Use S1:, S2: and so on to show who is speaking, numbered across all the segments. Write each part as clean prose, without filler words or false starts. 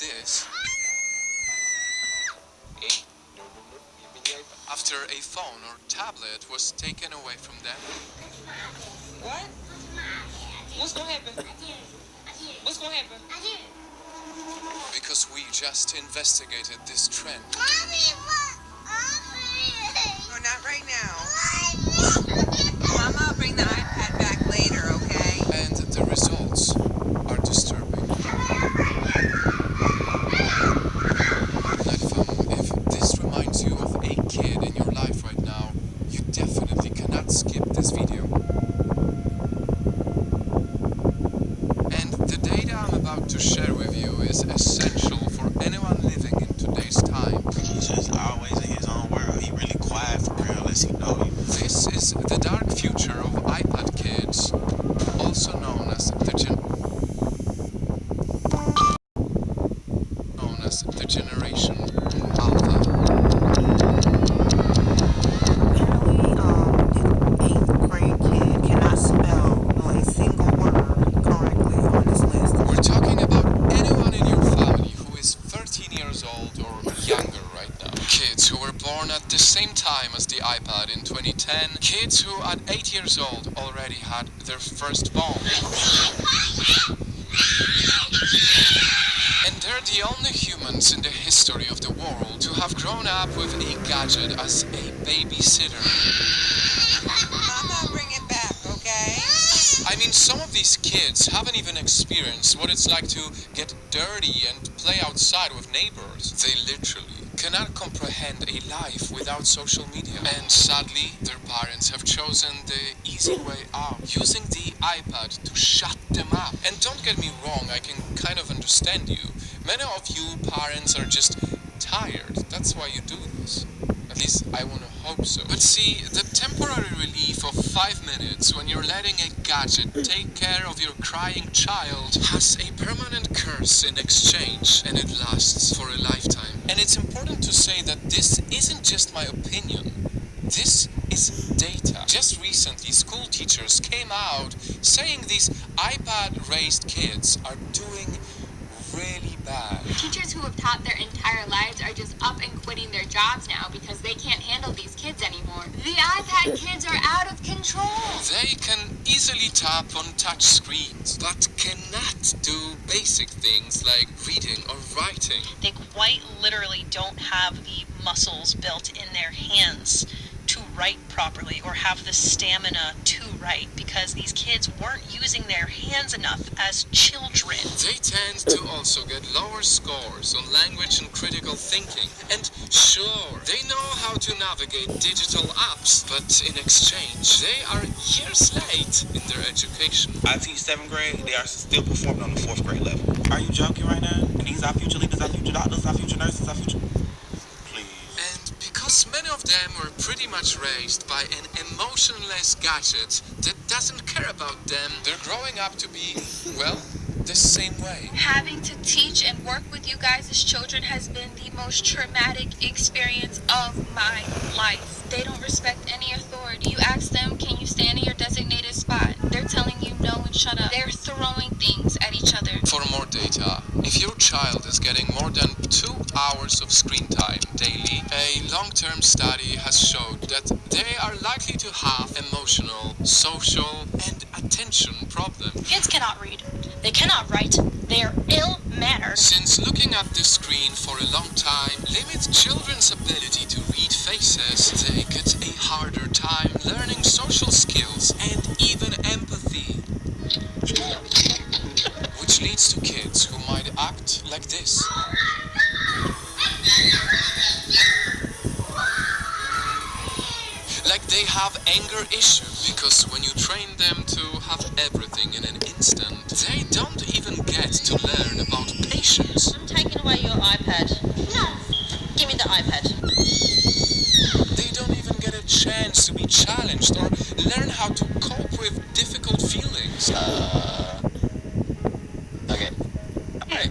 S1: this. After a phone or tablet was taken away from them.
S2: What? What's gonna happen? What's gonna happen?
S1: Because we just investigated this trend.
S3: No, not right now. Mama, bring the iPad back later, okay?
S1: And the results are disturbing. If this reminds you of a kid in your life right now, you definitely cannot skip this video. And the data I'm about to share with you is essential for anyone living in today's time.
S4: He's just always in his own world. He really quiet for real, unless he know you.
S1: This is the dark future of iPad kids, also known as the generation Alpha.
S3: Apparently, an 8th grade kid cannot spell a single word correctly on this list.
S1: We're talking about anyone in your family who is 13 years old or younger right now. Kids who were born at the same time as the iPad in 2010. Kids who at 8 years old already had their first phone. And they're the only humans in the history of the world to have grown up with a gadget as a babysitter.
S3: Mama, bring it back, okay?
S1: I mean, some of these kids haven't even experienced what it's like to get dirty and play outside with neighbors. They literally cannot comprehend a life without social media. And sadly, their parents have chosen the easy way out, using the iPad to shut them up. And don't get me wrong, I can kind of understand you. Many of you parents are just tired. That's why you do this. At least I want to hope so. But see, the temporary relief of 5 minutes when you're letting a gadget take care of your crying child has a permanent curse in exchange, and it lasts for a lifetime. And it's important to say that this isn't just my opinion. This is data. Just recently, school teachers came out saying these iPad-raised kids are doing really bad.
S5: Teachers who have taught their entire lives are just up and quitting their jobs now because they can't handle these kids anymore. The iPad kids are out of control.
S1: They can easily tap on touch screens, but cannot do basic things like reading or writing.
S6: They quite literally don't have the muscles built in their hands to write properly or have the stamina to write because these kids weren't using their hands enough as children.
S1: They tend to also get lower scores on language and critical thinking. And sure, they know how to navigate digital apps, but in exchange, they are years late in their education.
S4: I teach 7th grade, they are still performing on the 4th grade level. Are you joking right now? These are future leaders, our future doctors, our future nurses, our future...
S1: And because many of them were pretty much raised by an emotionless gadget that doesn't care about them, they're growing up to be, well, the same way.
S5: Having to teach and work with you guys as children has been the most traumatic experience of my life. They don't respect any authority. You ask them, can you stand in your designated spot? They're telling you no and shut up. They're throwing things at each other.
S1: For more data, if your child is getting more than 2 hours of screen time daily, a long-term study has showed that they are likely to have emotional, social, and attention problems.
S6: Kids cannot read. They cannot write. They are ill-mannered.
S1: Since looking at the screen for a long time limits children's ability to read faces, they get a harder time learning social skills and even empathy. Which leads to kids who might act like this. Like they have anger issues, because when you train them to have everything in an instant, they don't even get to learn about patience.
S6: I'm taking away your iPad. No. Give me the iPad.
S1: They don't even get a chance to be challenged or learn how to cope with difficult feelings.
S4: Okay.
S1: Hey.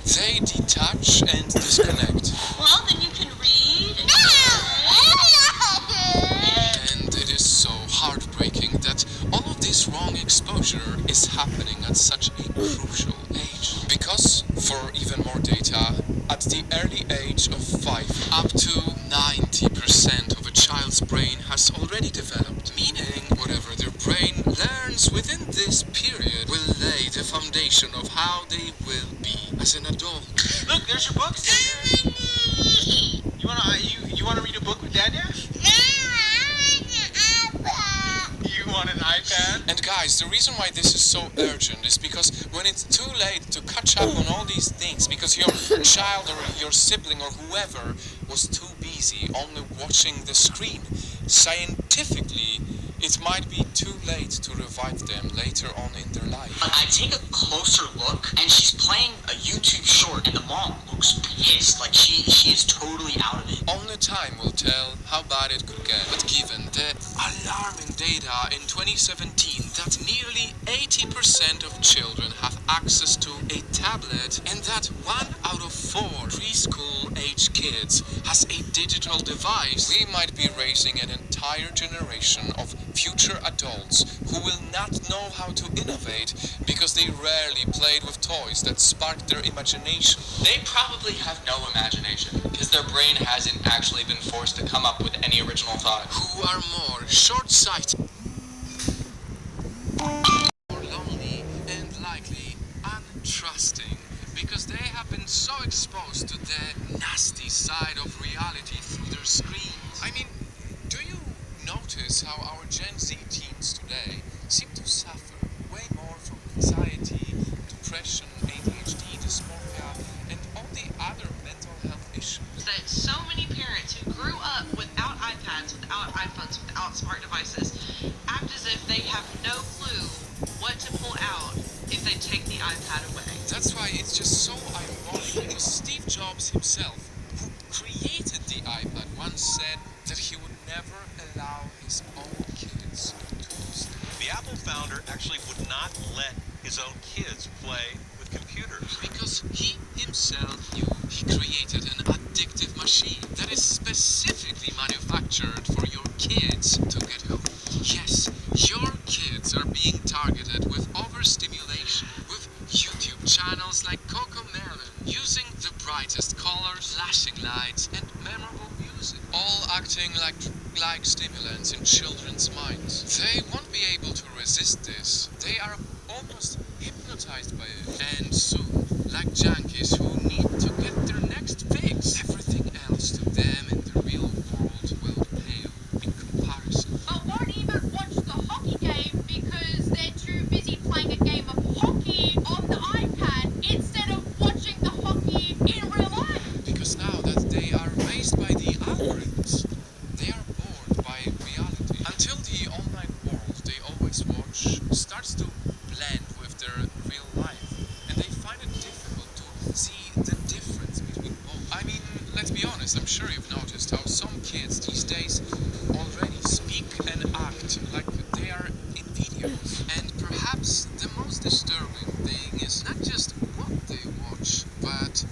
S1: They detach and disconnect.
S6: Well, then you can read.
S1: And it is so heartbreaking that all of this wrong exposure is happening at such a crucial age. Because, for even more Up to 90% of a child's brain has already developed, meaning whatever their brain learns within this period will lay the foundation of how they will be as an adult.
S4: Look, there's your book. You wanna read a book with Dada? You want an iPad?
S1: And guys, the reason why this is so urgent is because when it's too late to catch up on all these things, because your child or your sibling or whoever was too busy only watching the screen, scientifically, it might be too late to revive them later on in their life.
S7: But I take a closer look, and she's playing a YouTube short, and the mom looks pissed, like she is totally out of it.
S1: Only time will tell how bad it could get. But given the alarming data in 2017 that nearly 80% of children have access to a tablet and that 1 out of 4 preschool-age kids has a digital device, we might be raising an entire generation of future adults who will not know how to innovate because they rarely played with toys that sparked their imagination.
S7: They probably have no imagination, because their brain hasn't actually been forced to come up with any original thought.
S1: Who are more short-sighted, more lonely, and likely untrusting because they have been so exposed to the nasty side of reality through their screens. I mean, do you notice how our Gen Z teens today seem to suffer way more from anxiety, depression, ADHD, dysmorphia, and all the other mental health issues?
S2: That so many parents who grew up without iPads, without iPhones, without smart devices, act as if they have no clue what to pull out if they take the iPad away.
S1: That's why it's just so ironic because Steve Jobs himself, who created the iPad, once said that he would never allow his own kids to use it.
S8: The Apple founder actually would not let his own kids play with computers.
S1: Because he himself knew he created an addictive machine that is specifically manufactured for your kids to get hooked. Yes, your kids are being targeted with overstimulation, with YouTube channels like CoComelon, using the brightest colors, flashing lights, and memorable music, all acting like stimulants in children's minds. They won't be able to resist this. They are almost hypnotized by it. And soon, like junkies who need to get their next fix, everything else to them in the real world will pale in comparison.
S5: But won't even watch the hockey game because they're too busy playing a game of hockey on the iPad instead of watching the hockey in real life.
S1: Because now that they are raised by the algorithms, they are bored by reality. Until the online world they always watch starts to blend with their real life, and they find it difficult to see the difference between both. I mean, let's be honest, I'm sure you've noticed how some kids these days already speak and act like they are in videos. And perhaps the most disturbing thing is not just what they watch, but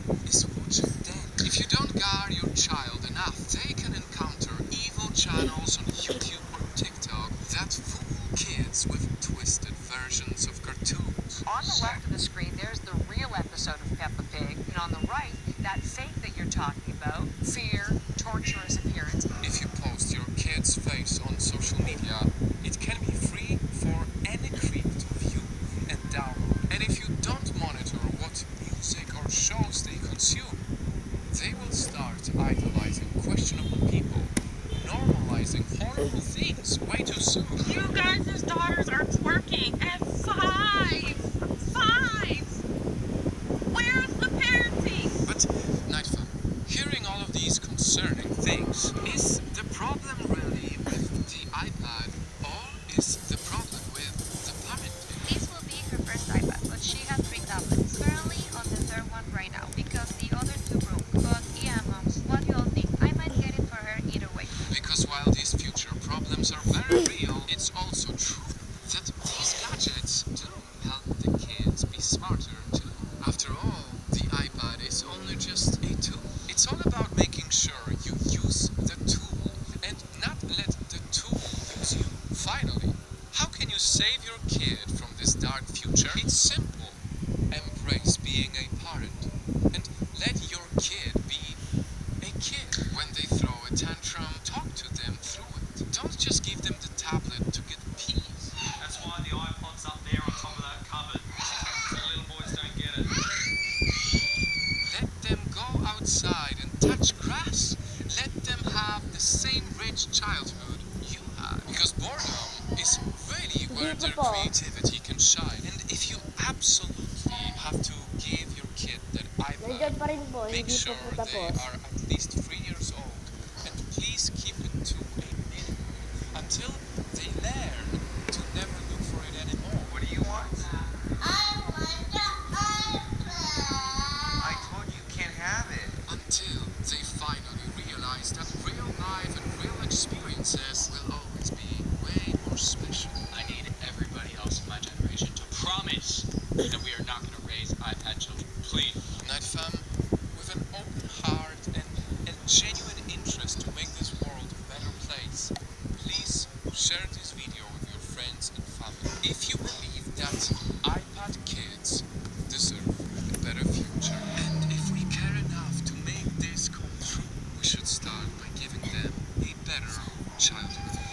S1: who is watching them. If you don't guard your child enough, they can encounter evil channels on YouTube or TikTok that fool kids with twisted versions of cartoons.
S9: On the left of the screen, there's the real episode of Peppa Pig, and on the right, that fake that you're talking about, fear, torturous appearance.
S1: If you post your kid's face on social media, it can be free for any creep to view and download. And if you don't monitor what music or shows they consume, they will start idolizing questionable people, normalizing horrible things way too soon.
S2: You guys' daughters are twerking at 5. 5. Where's the parenting?
S1: But, Nightfall, hearing all of these concerning things, is the problem really with the iPad, or is the problem with the parenting?
S5: This will be her first iPad, but she has 3 tablets. Currently on the 3rd one right now because the other 2 broke. But yeah, moms, what do you all think? I might get it for her either way.
S1: Because while these future problems are very real, it's also true that these gadgets do help the kids be smarter too. After all, the iPad is only just a tool. It's all about making sure you use the tool and not let the tool use you. Finally, how can you save your kid from this dark future? It's simple. Embrace being a parent and let your kid be a kid.
S10: po.
S1: creativity can shine. And if you absolutely have to give your kid that
S10: Nandyan
S1: iPad,
S10: pa rin po,
S1: make
S10: hindi
S1: sure
S10: po
S1: they
S10: tapos.
S1: are at least 3 years old. And please keep it to a minimum until they learn to never look for it anymore.
S11: What do you want? I want the iPad. I told you you can't have it.
S1: Until they finally realize that real life and real experiences will always be way more special.
S7: I need everybody else in my generation to promise that we are not going to raise iPad children. Please.
S1: Night Fam, with an open heart and genuine interest to make this world a better place, please share this video with your friends and family. If you believe that iPad kids deserve a better future, and if we care enough to make this come true, we should start by giving them a better childhood.